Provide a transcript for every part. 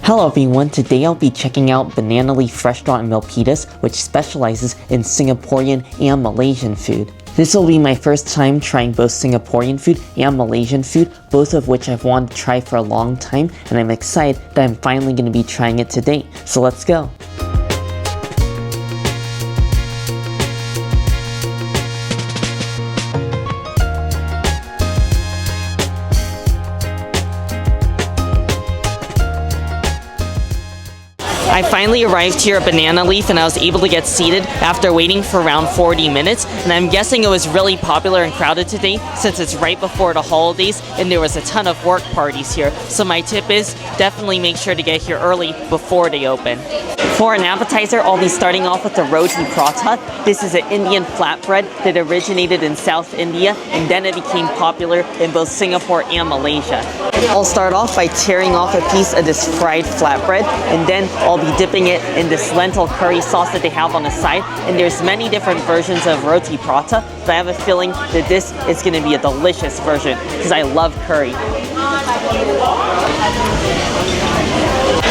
Hello everyone, today I'll be checking out Banana Leaf Restaurant in Milpitas, which specializes in Singaporean and Malaysian food. This will be my first time trying both Singaporean food and Malaysian food, both of which I've wanted to try for a long time, and I'm excited that I'm finally going to be trying it today. So let's go! I finally arrived here at Banana Leaf and I was able to get seated after waiting for around 40 minutes, and I'm guessing it was really popular and crowded today since it's right before the holidays and there was a ton of work parties here. So my tip is definitely make sure to get here early before they open. For an appetizer, I'll be starting off with the roti prata. This is an Indian flatbread that originated in South India and then it became popular in both Singapore and Malaysia. I'll start off by tearing off a piece of this fried flatbread, and then I'll be dipping it in this lentil curry sauce that they have on the side. And there's many different versions of roti prata, but I have a feeling that this is going to be a delicious version because I love curry.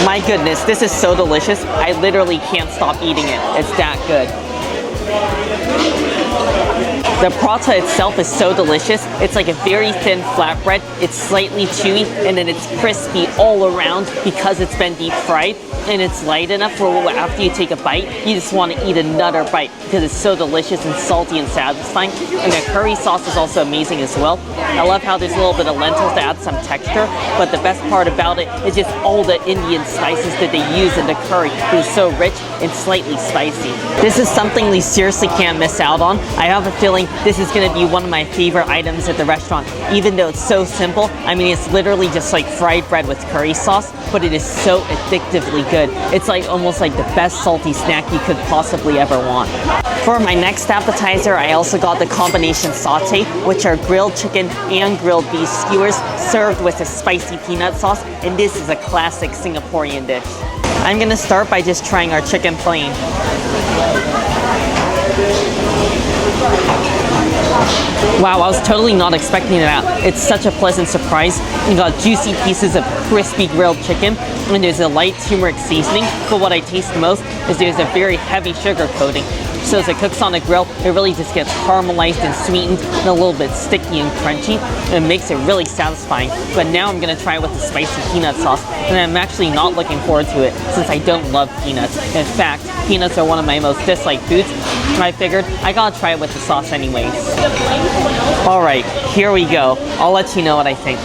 My goodness, this is so delicious. I literally can't stop eating it. It's that good. The prata itself is so delicious. It's like a very thin flatbread. It's slightly chewy and then it's crispy all around because it's been deep fried. And it's light enough for after you take a bite, you just want to eat another bite because it's so delicious and salty and satisfying. And the curry sauce is also amazing as well. I love how there's a little bit of lentils to add some texture, but the best part about it is just all the Indian spices that they use in the curry. It's so rich and slightly spicy. This is something we seriously can't miss out on. I have a feeling this is going to be one of my favorite items at the restaurant, even though it's so simple. I mean, it's literally just like fried bread with curry sauce, but it is so addictively good. It's like almost like the best salty snack you could possibly ever want. For my next appetizer, I also got the combination saute, which are grilled chicken and grilled beef skewers served with a spicy peanut sauce, and this is a classic Singaporean dish. I'm gonna start by just trying our chicken plain. Wow, I was totally not expecting that. It's such a pleasant surprise. You got juicy pieces of crispy grilled chicken, and there's a light turmeric seasoning, but what I taste most is there's a very heavy sugar coating. So as it cooks on the grill, it really just gets caramelized and sweetened and a little bit sticky and crunchy, and it makes it really satisfying. But now I'm gonna try it with the spicy peanut sauce, and I'm actually not looking forward to it since I don't love peanuts. In fact, peanuts are one of my most disliked foods, and I figured I gotta try it with the sauce anyways. Alright, here we go. I'll let you know what I think.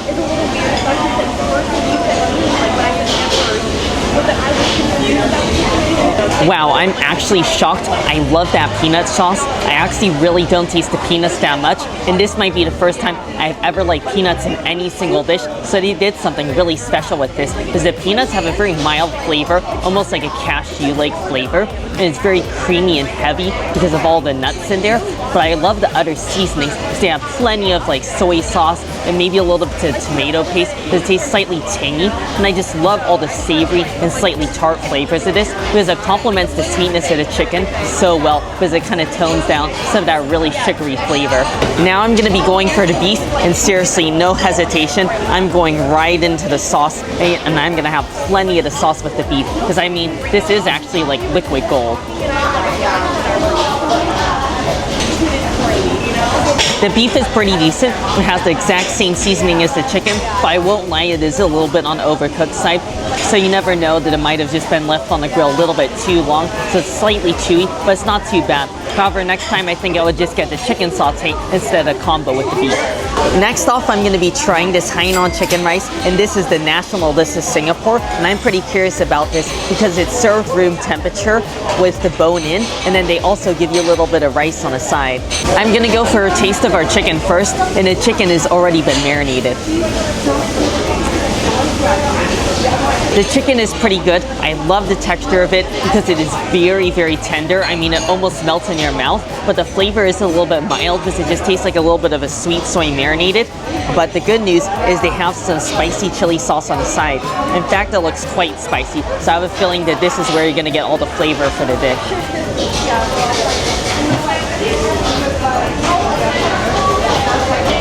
Wow, I'm actually shocked. I love that peanut sauce. I actually really don't taste the peanuts that much, and this might be the first time I've ever liked peanuts in any single dish, so they did something really special with this, because the peanuts have a very mild flavor, almost like a cashew-like flavor, and it's very creamy and heavy because of all the nuts in there, but I love the other seasonings, because they have plenty of like soy sauce and maybe a little bit of tomato paste, because it tastes slightly tangy, and I just love all the savory and slightly tart flavors of this, because it complements the sweetness of the chicken so well, because it kind of tones down some of that really sugary flavor. Now I'm going to be going for the beef, and seriously, no hesitation, I'm going right into the sauce, and I'm going to have plenty of the sauce with the beef, because I mean, this is actually like liquid gold. The beef is pretty decent. It has the exact same seasoning as the chicken, but I won't lie, it is a little bit on the overcooked side. So you never know that it might have just been left on the grill a little bit too long. So it's slightly chewy, but it's not too bad. However, next time I think I would just get the chicken saute instead of a combo with the beef. Next off, I'm going to be trying this Hainan chicken rice, and this is the national dish of Singapore, and I'm pretty curious about this because it's served room temperature with the bone in, and then they also give you a little bit of rice on the side. I'm going to go for a taste of our chicken first, and the chicken has already been marinated. The chicken is pretty good. I love the texture of it because it is very, very tender. I mean, it almost melts in your mouth, but the flavor is a little bit mild because it just tastes like a little bit of a sweet soy marinated. But the good news is they have some spicy chili sauce on the side. In fact, it looks quite spicy, so I have a feeling that this is where you're gonna get all the flavor for the dish.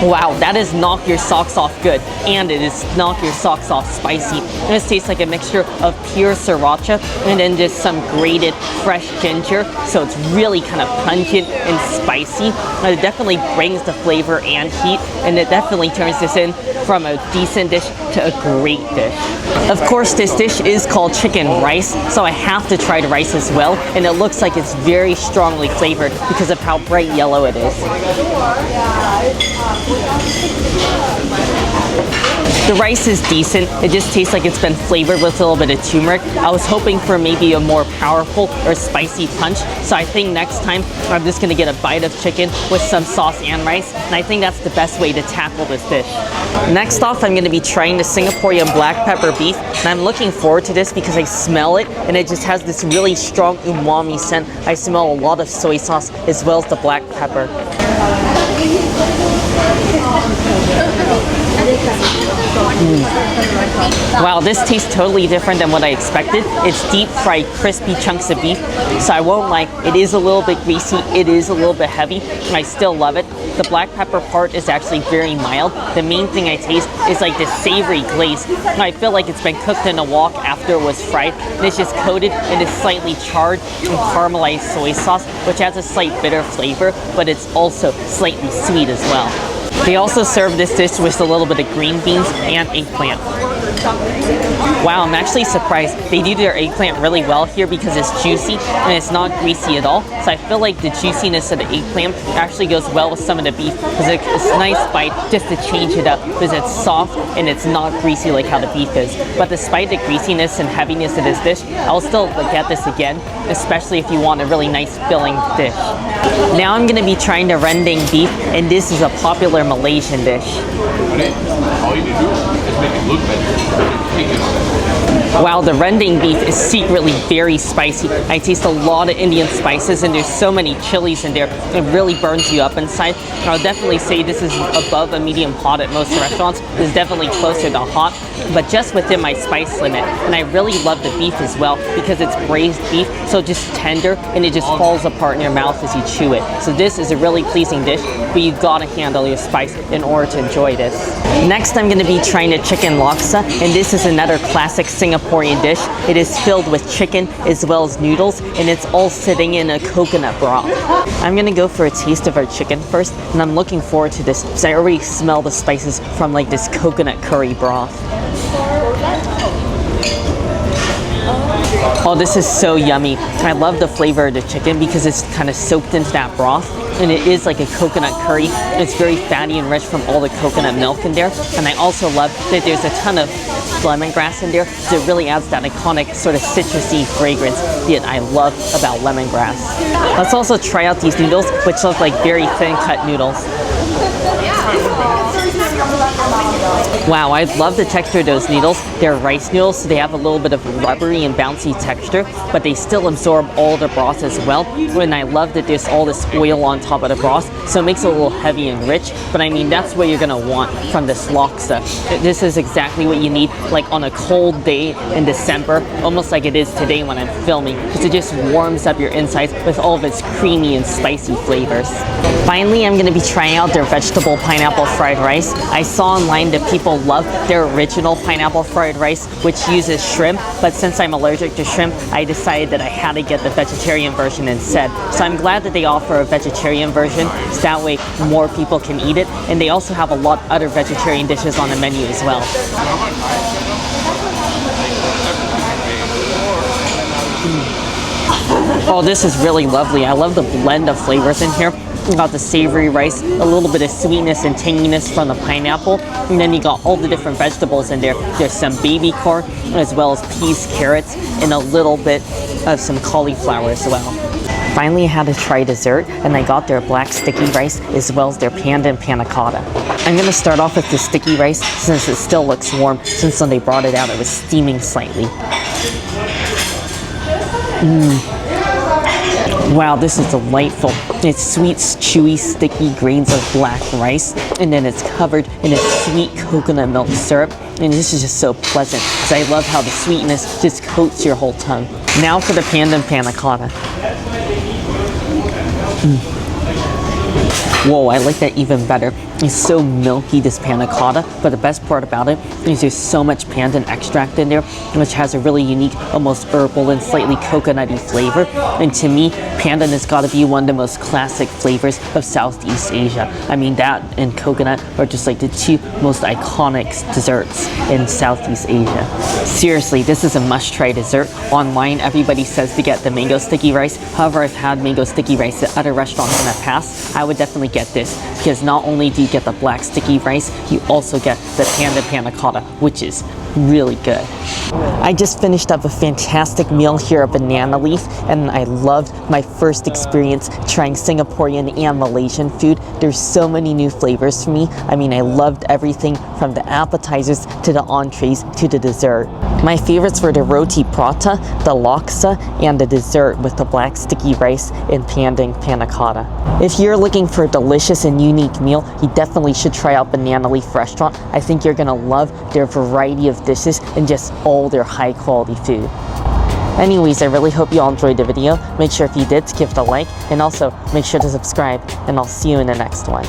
Wow, that is knock your socks off good, and it is knock your socks off spicy. This tastes like a mixture of pure sriracha and then just some grated fresh ginger, so it's really kind of pungent and spicy. And it definitely brings the flavor and heat, and it definitely turns this in from a decent dish to a great dish. Of course, this dish is called chicken rice, so I have to try the rice as well, and it looks like it's very strongly flavored because of how bright yellow it is. The rice is decent. It just tastes like it's been flavored with a little bit of turmeric. I was hoping for maybe a more powerful or spicy punch, so I think next time I'm just gonna get a bite of chicken with some sauce and rice, and I think that's the best way to tackle this dish. Next off, I'm gonna be trying the Singaporean black pepper beef, and I'm looking forward to this because I smell it, and it just has this really strong umami scent. I smell a lot of soy sauce as well as the black pepper. Wow, this tastes totally different than what I expected. It's deep fried, crispy chunks of beef, so I won't lie, it is a little bit greasy, it is a little bit heavy, and I still love it. The black pepper part is actually very mild. The main thing I taste is like this savory glaze, and I feel like it's been cooked in a wok after it was fried, and it's just coated in this slightly charred and caramelized soy sauce, which adds a slight bitter flavor, but it's also slightly sweet as well. They also serve this dish with a little bit of green beans and eggplant. Wow, I'm actually surprised. They do their eggplant really well here because it's juicy and it's not greasy at all. So I feel like the juiciness of the eggplant actually goes well with some of the beef because it's a nice bite just to change it up because it's soft and it's not greasy like how the beef is. But despite the greasiness and heaviness of this dish, I'll still get this again, especially if you want a really nice filling dish. Now I'm going to be trying the rendang beef, and this is a popular Malaysian dish. All you need to do is make it look better. Wow, the rendang beef is secretly very spicy. I taste a lot of Indian spices, and there's so many chilies in there. It really burns you up inside. And I'll definitely say this is above a medium hot at most restaurants. It's definitely closer to hot, but just within my spice limit. And I really love the beef as well because it's braised beef, so just tender, and it just falls apart in your mouth as you chew it. So this is a really pleasing dish, but you gotta handle your spice in order to enjoy this. Next, I'm gonna be trying the chicken laksa, and this is another classic Singaporean dish. It is filled with chicken as well as noodles, and it's all sitting in a coconut broth. I'm gonna go for a taste of our chicken first, and I'm looking forward to this because I already smell the spices from like this coconut curry broth. Oh, this is so yummy. I love the flavor of the chicken because it's kind of soaked into that broth, and it is like a coconut curry. It's very fatty and rich from all the coconut milk in there, and I also love that there's a ton of lemongrass in there, so it really adds that iconic sort of citrusy fragrance that I love about lemongrass. Let's also try out these noodles, which look like very thin cut noodles. Wow, I love the texture of those noodles. They're rice noodles, so they have a little bit of rubbery and bouncy texture, but they still absorb all the broth as well. And I love that there's all this oil on top of the broth, so it makes it a little heavy and rich. But I mean, that's what you're gonna want from this laksa. This is exactly what you need, like on a cold day in December, almost like it is today when I'm filming, because it just warms up your insides with all of its creamy and spicy flavors. Finally, I'm gonna be trying out their vegetable pineapple fried rice. I saw online that people love their original pineapple fried rice, which uses shrimp, but since I'm allergic to shrimp, I decided that I had to get the vegetarian version instead. So I'm glad that they offer a vegetarian version, so that way more people can eat it, and they also have a lot of other vegetarian dishes on the menu as well. Oh, this is really lovely. I love the blend of flavors in here. You got the savory rice, a little bit of sweetness and tanginess from the pineapple, and then you got all the different vegetables in there. There's some baby corn, as well as peas, carrots, and a little bit of some cauliflower as well. Finally, I had to try dessert, and I got their black sticky rice as well as their pandan panna cotta. I'm gonna start off with the sticky rice since it still looks warm, since when they brought it out it was steaming slightly. Wow, this is delightful. It's sweet, chewy, sticky grains of black rice, and then it's covered in a sweet coconut milk syrup, and this is just so pleasant because I love how the sweetness just coats your whole tongue. Now for the pandan panna cotta. Whoa, I like that even better. It's so milky, this panna cotta, but the best part about it is there's so much pandan extract in there, which has a really unique, almost herbal and slightly coconutty flavor. And to me, pandan has got to be one of the most classic flavors of Southeast Asia. I mean, that and coconut are just like the two most iconic desserts in Southeast Asia. Seriously, this is a must-try dessert. Online, everybody says to get the mango sticky rice. However, I've had mango sticky rice at other restaurants in the past. I would definitely get this because not only do you get the black sticky rice, you also get the panna cotta, which is really good. I just finished up a fantastic meal here at Banana Leaf, and I loved my first experience trying Singaporean and Malaysian food. There's so many new flavors for me. I mean, I loved everything from the appetizers to the entrees to the dessert. My favorites were the roti prata, the laksa, and the dessert with the black sticky rice and panna cotta. If you're looking for a delicious and unique meal, you definitely should try out Banana Leaf Restaurant. I think you're gonna love their variety of dishes and just all their high quality food. Anyways, I really hope you all enjoyed the video. Make sure if you did to give it a like, and also make sure to subscribe, and I'll see you in the next one.